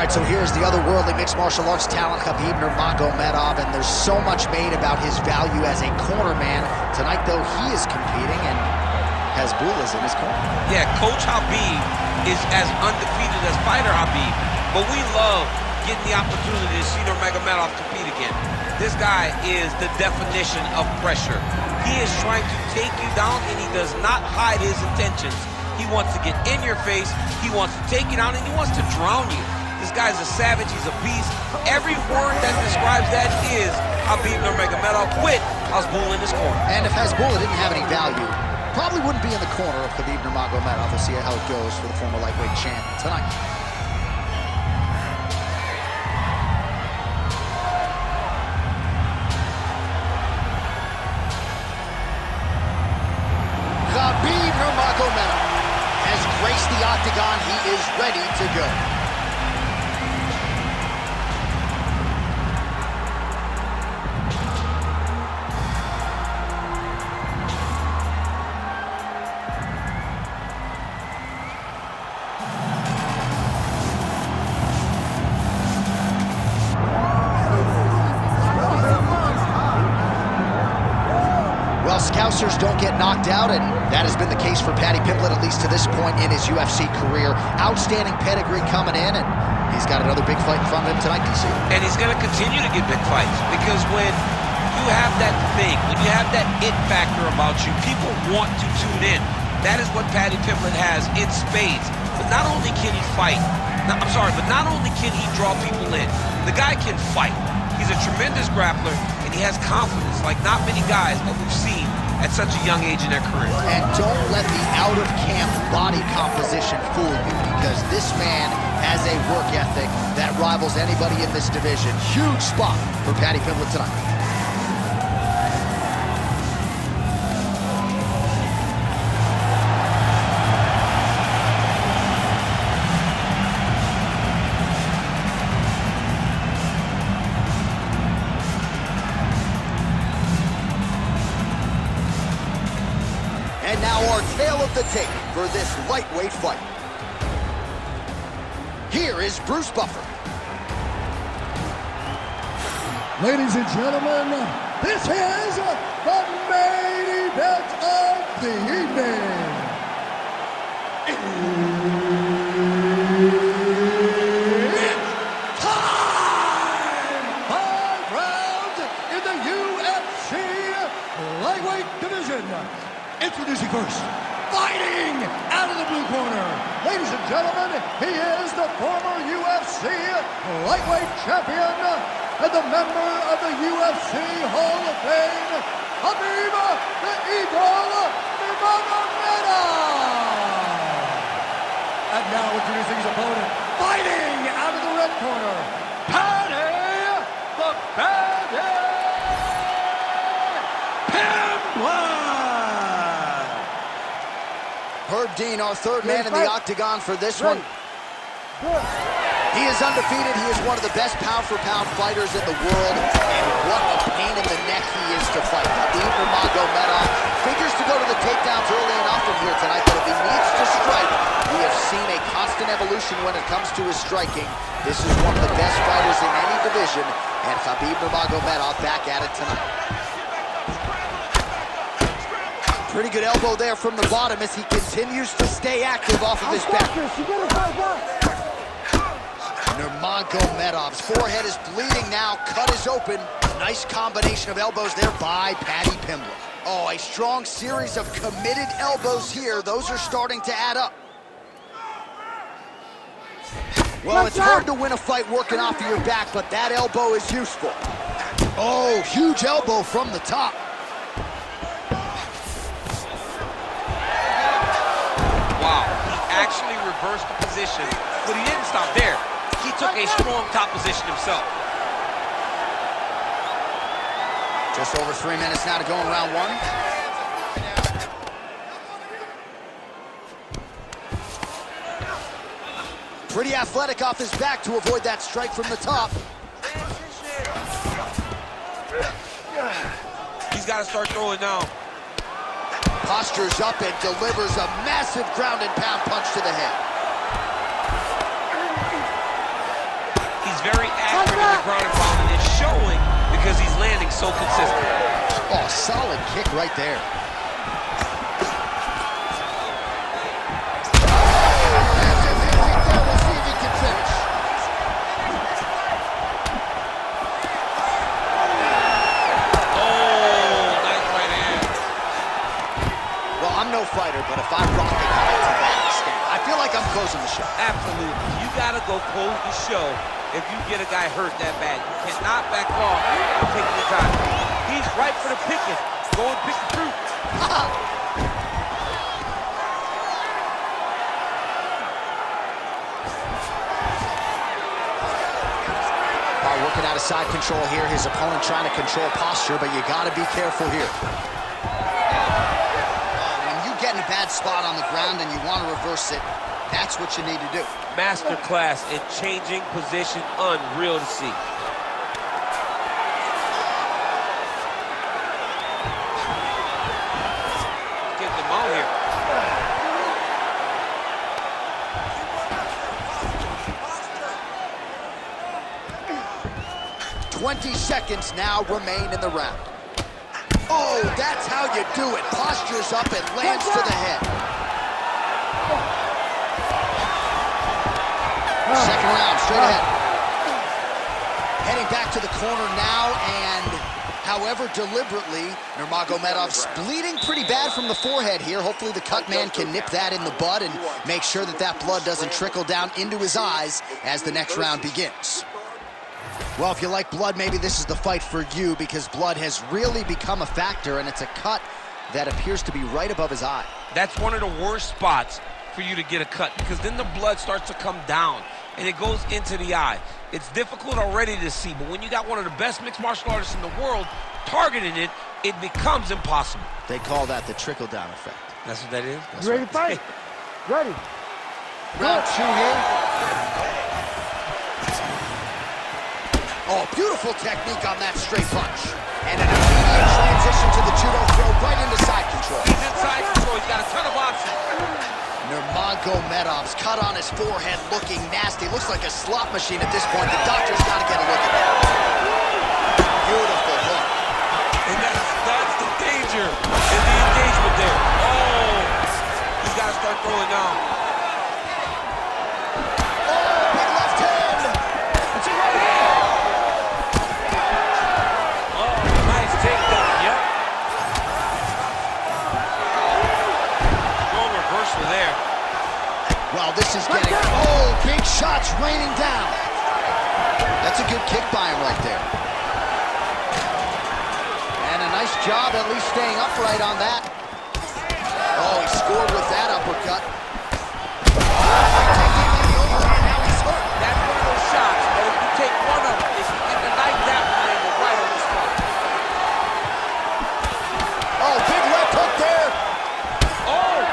right, so here's the otherworldly mixed martial arts talent, Khabib Nurmagomedov, and there's so much made about his value as a corner man. Tonight, though, he is competing, and Hasbullah's in his corner. Yeah, Coach Khabib is as undefeated as fighter Khabib, but we love getting the opportunity to see Nurmagomedov compete again. This guy is the definition of pressure. He is trying to take you down, and he does not hide his intentions. He wants to get in your face, he wants to take you down, and he wants to drown you. This guy's a savage, he's a beast. Every word that describes that is Khabib Nurmagomedov with Hasbullah in his corner. And if Hasbullah didn't have any value, probably wouldn't be in the corner of Khabib Nurmagomedov. We'll see how it goes for the former lightweight champ tonight. Khabib Nurmagomedov has graced the octagon. He is ready to go. Well, Scousers don't get knocked out, and that has been the case for Paddy Pimblett, at least to this point in his UFC career. Outstanding pedigree coming in, and he's got another big fight in front of him tonight, DC. And he's going to continue to get big fights, because when you have that thing, when you have that it factor about you, people want to tune in. That is what Paddy Pimblett has in spades. But not only can he fight, but not only can he draw people in, the guy can fight. He's a tremendous grappler, and he has confidence like not many guys that we've seen at such a young age in their career. And don't let the out-of-camp body composition fool you, because this man has a work ethic that rivals anybody in this division. Huge spot for Paddy Pimblett tonight. And now our tale of the tape for this lightweight fight. Here is Bruce Buffer. Ladies and gentlemen, this is the main event of the evening. It's time! 5 rounds in the UFC lightweight division. Introducing first, fighting out of the blue corner. Ladies and gentlemen, he is the former UFC lightweight champion and the member of the UFC Hall of Fame, Khabib the Eagle Nurmagomedov. And now introducing his opponent, fighting out of the red corner, Paddy the Bandit Pimblett. Herb Dean, our third man in the octagon for this one. He is undefeated. He is one of the best pound-for-pound fighters in the world. And what a pain in the neck he is to fight. Khabib Nurmagomedov figures to go to the takedowns early enough in here tonight, but if he needs to strike, we have seen a constant evolution when it comes to his striking. This is one of the best fighters in any division, and Khabib Nurmagomedov back at it tonight. Pretty good elbow there from the bottom as he continues to stay active off of his back. Nurmagomedov's forehead is bleeding now, cut is open. Nice combination of elbows there by Paddy Pimblett. Oh, a strong series of committed elbows here. Those are starting to add up. Well, it's hard to win a fight working off of your back, but that elbow is useful. Oh, huge elbow from the top. Wow, he actually reversed the position, but he didn't stop there. He took a strong top position himself. Just over 3 minutes now to go in round one. Pretty athletic off his back to avoid that strike from the top. He's got to start throwing now. Postures up and delivers a massive ground and pound punch to the head. very accurate in the ground and pound, and it's showing because he's landing so consistent. Oh, solid kick right there. We'll see if he can finish. Oh, nice right hand. Well, I'm no fighter, but if I rock a guy to that extent, I feel like I'm closing the show. Absolutely. You gotta go close the show if you get a guy hurt that bad. You cannot back off and take the time. He's ripe for the picking. Go and pick the fruit. Working out of side control here. His opponent trying to control posture, but you got to be careful here. When you get in a bad spot on the ground and you want to reverse it, that's what you need to do. Masterclass in changing position, unreal to see. Getting them out here. 20 seconds now remain in the round. Oh, that's how you do it. Postures up and lands to the head. Second round, straight ahead. Heading back to the corner now, and however deliberately, Nurmagomedov's bleeding pretty bad from the forehead here. Hopefully the cut man can nip that in the bud and make sure that that blood doesn't trickle down into his eyes as the next round begins. Well, if you like blood, maybe this is the fight for you, because blood has really become a factor, and it's a cut that appears to be right above his eye. That's one of the worst spots for you to get a cut, because then the blood starts to come down and it goes into the eye. It's difficult already to see, but when you got one of the best mixed martial artists in the world targeting it, it becomes impossible. They call that the trickle-down effect. That's what that is? You ready to fight? Ready. Round 2 here. Oh, beautiful technique on that straight punch. And an immediate transition to the judo throw right into side control. He's in side control. He's got a ton of options. Nurmagomedov's cut on his forehead looking nasty. Looks like a slot machine at this point. The doctor's got to get a look at that. Beautiful hook. And that's the danger in the engagement there. Oh, he's got to start throwing down. Well, this is getting, oh, big shots raining down. That's a good kick by him right there. And a nice job at least staying upright on that. Oh, he scored with that uppercut. That's one of those shots, but if you take one of them, if you get the knife that one, they go right on the spot. Oh, big left hook there. Oh!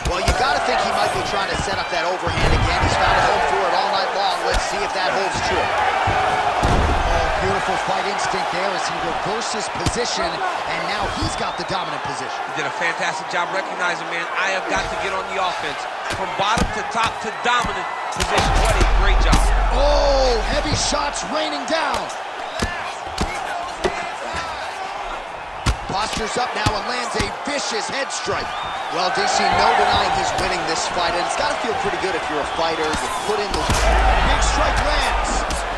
Well, you got to think he might be trying to set up that overhand again. He's found a home for it all night long. Let's see if that holds true. Oh, beautiful fight instinct there as he reverses position, and now he's got the dominant position. He did a fantastic job recognizing, man, I have got to get on the offense. From bottom to top to dominant position. What a great job. Oh, heavy shots raining down. Postures up now and lands a vicious head strike. Well, DC, no denying he's winning this fight, and it's got to feel pretty good if you're a fighter. You put in the big strike lands.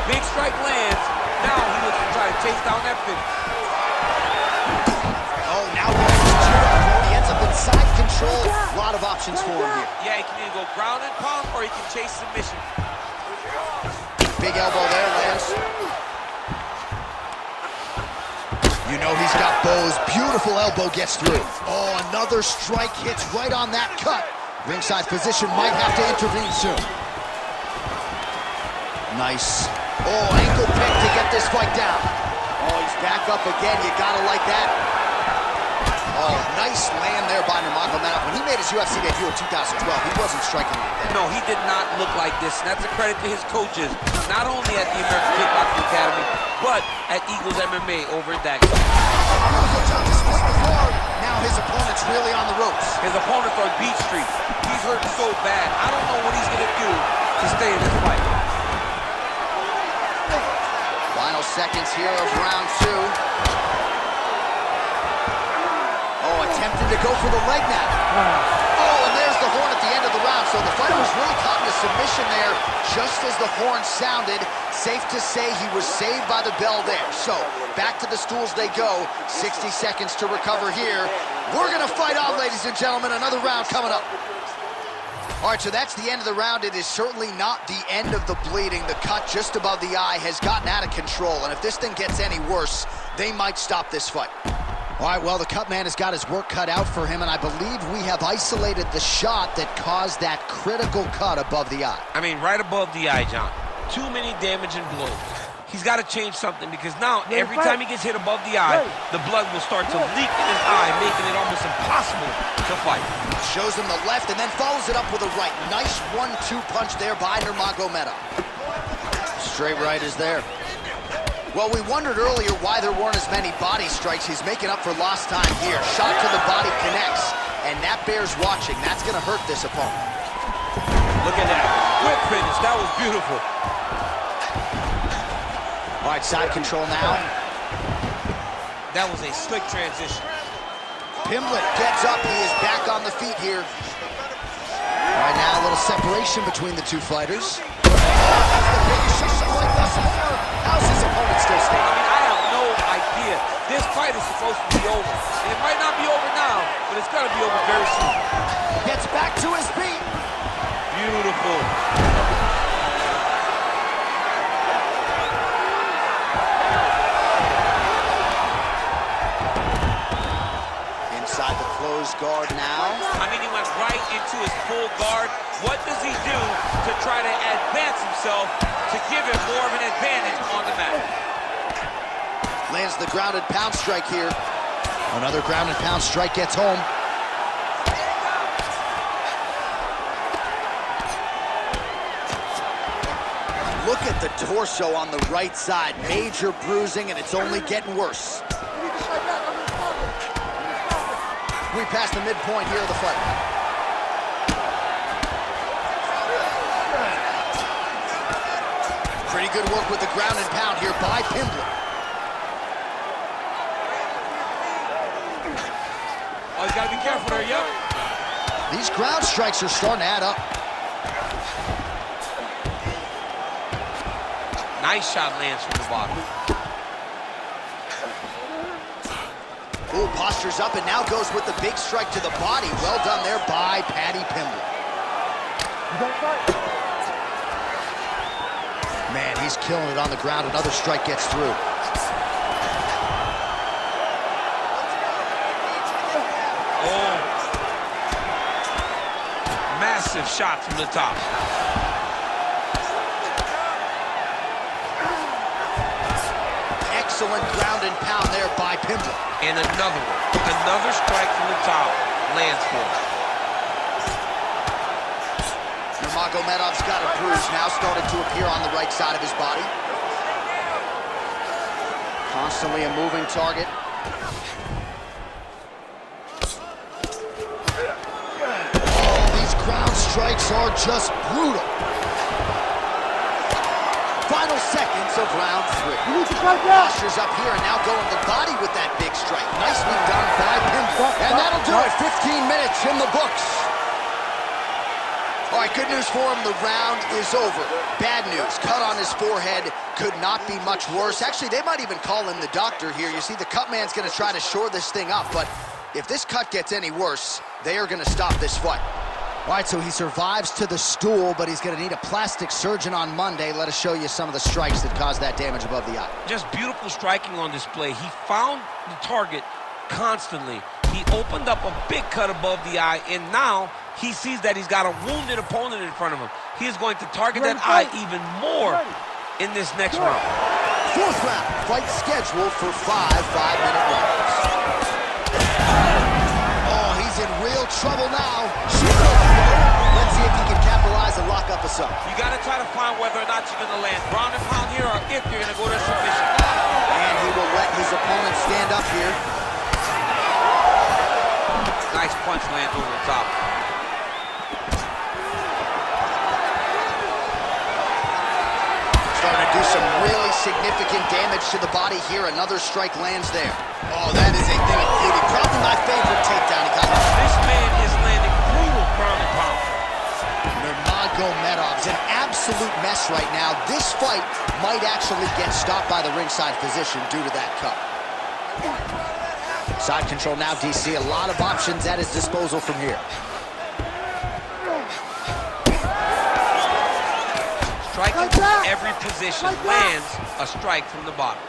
Big strike lands. Now he looks to try to chase down that finish. Oh, now he ends up in side control. A lot of options for him here. Yeah, he can either go ground and pound or he can chase submission. Big elbow there, Lance. You know he's got bows. Beautiful elbow gets through. Oh, another strike hits right on that cut. Ringside physician might have to intervene soon. Nice. Oh, ankle pick to get this fight down. Oh, he's back up again. You gotta like that. Oh, nice land there by Nurmagomedov. When he made his UFC debut in 2012, he wasn't striking like that. No, he did not look like this. And that's a credit to his coaches, not only at the American Kickboxing Academy, but at Eagles MMA over in Dagestan. Beautiful job to split the guard. Now Now his opponent's really on the ropes. His opponent's on Beach Street. He's hurt so bad. I don't know what he's going to do to stay in this fight. Final seconds here of round 2. Oh, attempting to go for the leg now. Oh, and there's the horn at the end of the round. So the fighter was really caught in a submission there just as the horn sounded. Safe to say he was saved by the bell there. So back to the stools they go. 60 seconds to recover here. We're going to fight on, ladies and gentlemen. Another round coming up. All right, so that's the end of the round. It is certainly not the end of the bleeding. The cut just above the eye has gotten out of control, and if this thing gets any worse, they might stop this fight. All right, well, the cut man has got his work cut out for him, and I believe we have isolated the shot that caused that critical cut above the eye. I mean, right above the eye, John. Too many damaging blows. He's got to change something because now every time he gets hit above the eye, the blood will start to leak in his eye, making it almost impossible to fight. Shows him the left and then follows it up with a right. Nice 1-2 punch there by Nurmagomedov. Straight right is there. Well, we wondered earlier why there weren't as many body strikes. He's making up for lost time here. Shot to the body connects, and that bears watching. That's going to hurt this opponent. Look at that. Quick finish. That was beautiful. All right, side control now. That was a slick transition. Pimblett gets up. He is back on the feet here. All right, now a little separation between the two fighters. That's the biggest shot like thus far. How's his opponent still I standing? mean, I have no idea. This fight is supposed to be over. And it might not be over now, but it's going to be over very soon. Gets back to his feet. Beautiful. Inside the closed guard now. I mean, he went right into his full guard. What does he do to try to advance himself to give him more of an advantage on the mat? Lands the grounded pound strike here. Another grounded pound strike gets home. Look at the torso on the right side. Major bruising, and it's only getting worse. We pass the midpoint here of the fight. Pretty good work with the ground and pound here by Pimblett. Oh, he's got to be careful there, yep. These ground strikes are starting to add up. Nice shot lands from the bottom. Ooh, postures up and now goes with the big strike to the body. Well done there by Paddy Pimblett. Man, he's killing it on the ground. Another strike gets through. Oh. Massive shot from the top. Excellent ground and pound there by Pimblett. And another one. Another strike from the top lands for him. Nurmagomedov's got a bruise now starting to appear on the right side of his body. Constantly a moving target. Oh, these ground strikes are just brutal. Final seconds of round 3. Postures up here and now going the body with that big strike. Nicely done by Pimblett. And that'll do it. 15 minutes in the books. All right, good news for him. The round is over. Bad news. Cut on his forehead. Could not be much worse. Actually, they might even call in the doctor here. You see, the cut man's going to try to shore this thing up. But if this cut gets any worse, they are going to stop this fight. All right, so he survives to the stool, but he's going to need a plastic surgeon on Monday. Let us show you some of the strikes that caused that damage above the eye. Just beautiful striking on display. He found the target constantly. He opened up a big cut above the eye, and now he sees that he's got a wounded opponent in front of him. He is going to target that eye even more in this next round. 4th round, fight scheduled for 5 5-minute rounds. Oh, he's in real trouble now. Let's see if he can capitalize and lock up a sub. You got to try to find whether or not you're going to land ground and pound here or if you're going to go to submission. And he will let his opponent stand up here. punch lands over the top. Starting to do some really significant damage to the body here. Another strike lands there. Oh, that is a thing of beauty. Probably my favorite takedown he got. This man is landing brutal ground and pound. Nurmagomedov's an absolute mess right now. This fight might actually get stopped by the ringside physician due to that cut. Side control now, DC. A lot of options at his disposal from here. Striking from every position lands a strike from the bottom.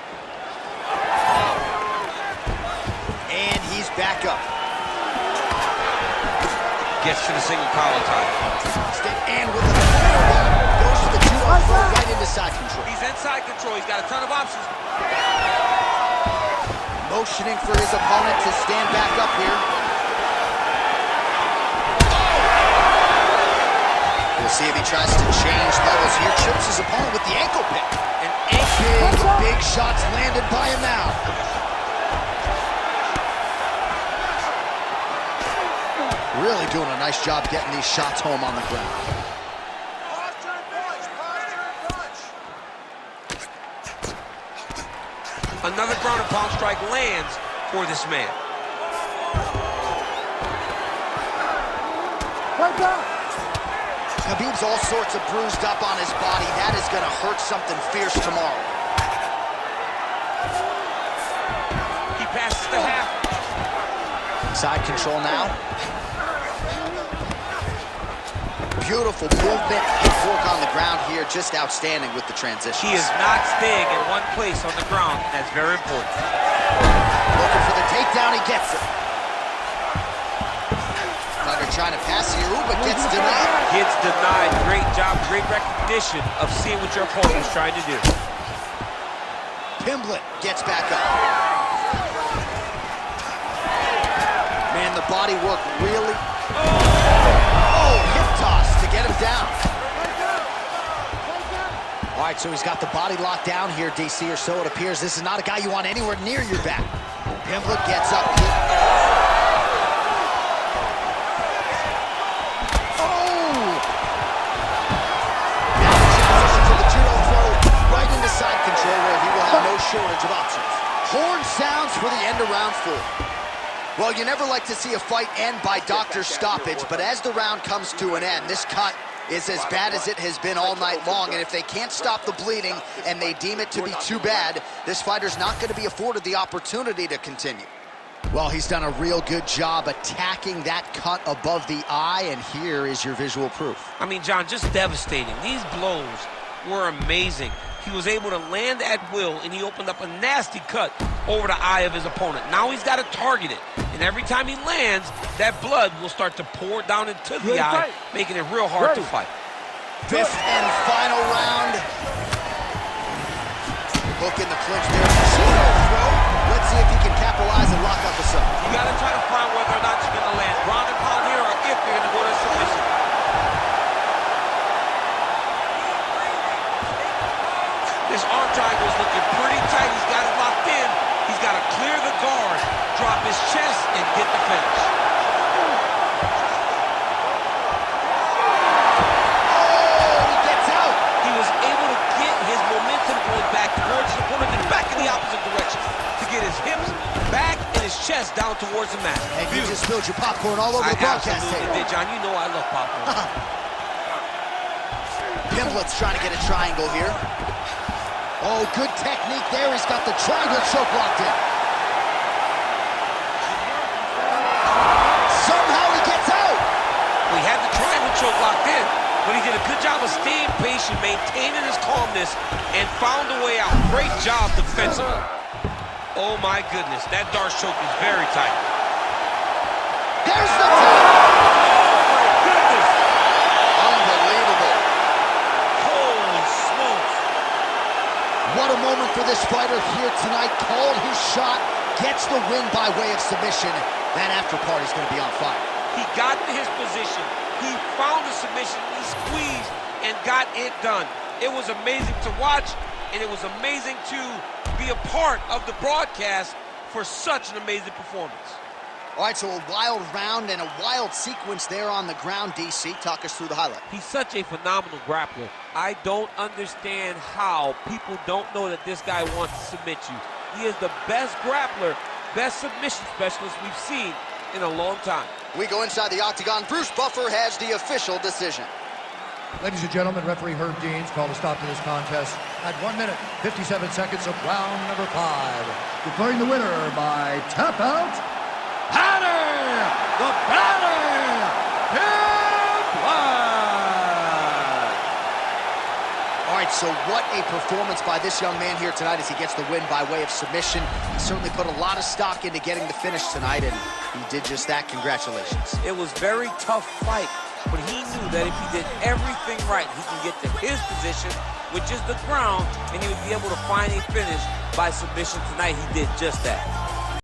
And he's back up. Gets to the single collar tie. And with the goes to the judo throw right into side control. He's inside control. He's got a ton of options. Motioning for his opponent to stand back up here. We'll see if he tries to change levels here. Trips his opponent with the ankle pick. And big shots landed by him now. Really doing a nice job getting these shots home on the ground. Another ground and pound strike lands for this man. Khabib's all sorts of bruised up on his body. That is going to hurt something fierce tomorrow. He passes the half. Side control now. Beautiful movement, hip work on the ground here, just outstanding with the transition. He is not staying in one place on the ground. That's very important. Looking for the takedown, he gets it. Fighter trying to pass here, but gets denied. Gets denied. Great job, great recognition of seeing what your opponent is trying to do. Pimblett gets back up. Man, the body work really... Oh, hip toss to get him down. All right, so he's got the body locked down here, DC, or so it appears. This is not a guy you want anywhere near your back. Pimblett gets up. Oh! Now transition to the judo throw right into side control where he will have no shortage of options. Horn sounds for the end of round 4. Well, you never like to see a fight end by doctor's stoppage, but as the round comes to an end, this cut is as bad as it has been all night long, and if they can't stop the bleeding and they deem it to be too bad, this fighter's not going to be afforded the opportunity to continue. Well, he's done a real good job attacking that cut above the eye, and here is your visual proof. I mean, John, just devastating. These blows were amazing. He was able to land at will, and he opened up a nasty cut over the eye of his opponent. Now he's got to target it, and every time he lands, that blood will start to pour down into the eye, making it real hard to fight. 5th and final round. Hook in the clinch there. Judo throw. Let's see if he can capitalize and lock up the sub. You got to try to find whether or not you're going to land ground and pound here, or if you're going to go to submission. This arm triangle is looking pretty tight. He's got it locked in. He's got to clear the guard, drop his chest, and get the finish. Oh, he gets out. He was able to get his momentum going back towards his opponent and back in the opposite direction to get his hips back and his chest down towards the mat. And you just spilled your popcorn all over the broadcast absolutely table. did, John. You know I love popcorn. Pimblett's trying to get a triangle here. Oh, good technique there. He's got the triangle choke locked in. Somehow he gets out. We had the triangle choke locked in, but he did a good job of staying patient, maintaining his calmness, and found a way out. Great job defensively. Oh my goodness, that Darce choke is very tight. There's the tap. Oh my goodness. Unbelievable. Holy smokes. What a moment for this fighter here tonight. Called his shot, gets the win by way of submission. That after party's going to be on fire. He got to his position. He found the submission. He squeezed and got it done. It was amazing to watch, and it was amazing to be a part of the broadcast for such an amazing performance. All right, so a wild round and a wild sequence there on the ground, DC. Talk us through the highlight. He's such a phenomenal grappler. I don't understand how people don't know that this guy wants to submit you. He is the best grappler, best submission specialist we've seen in a long time. We go inside the octagon. Bruce Buffer has the official decision. Ladies and gentlemen, referee Herb Deans called a stop to this contest at 1 minute, 57 seconds of round number 5. Declaring the winner by tap out, Paddy the Baddy Pimblett! All right, so what a performance by this young man here tonight as he gets the win by way of submission. He certainly put a lot of stock into getting the finish tonight, and he did just that. Congratulations. It was a very tough fight, but he knew that if he did everything right, he can get to his position, which is the ground, and he would be able to find a finish by submission tonight. He did just that.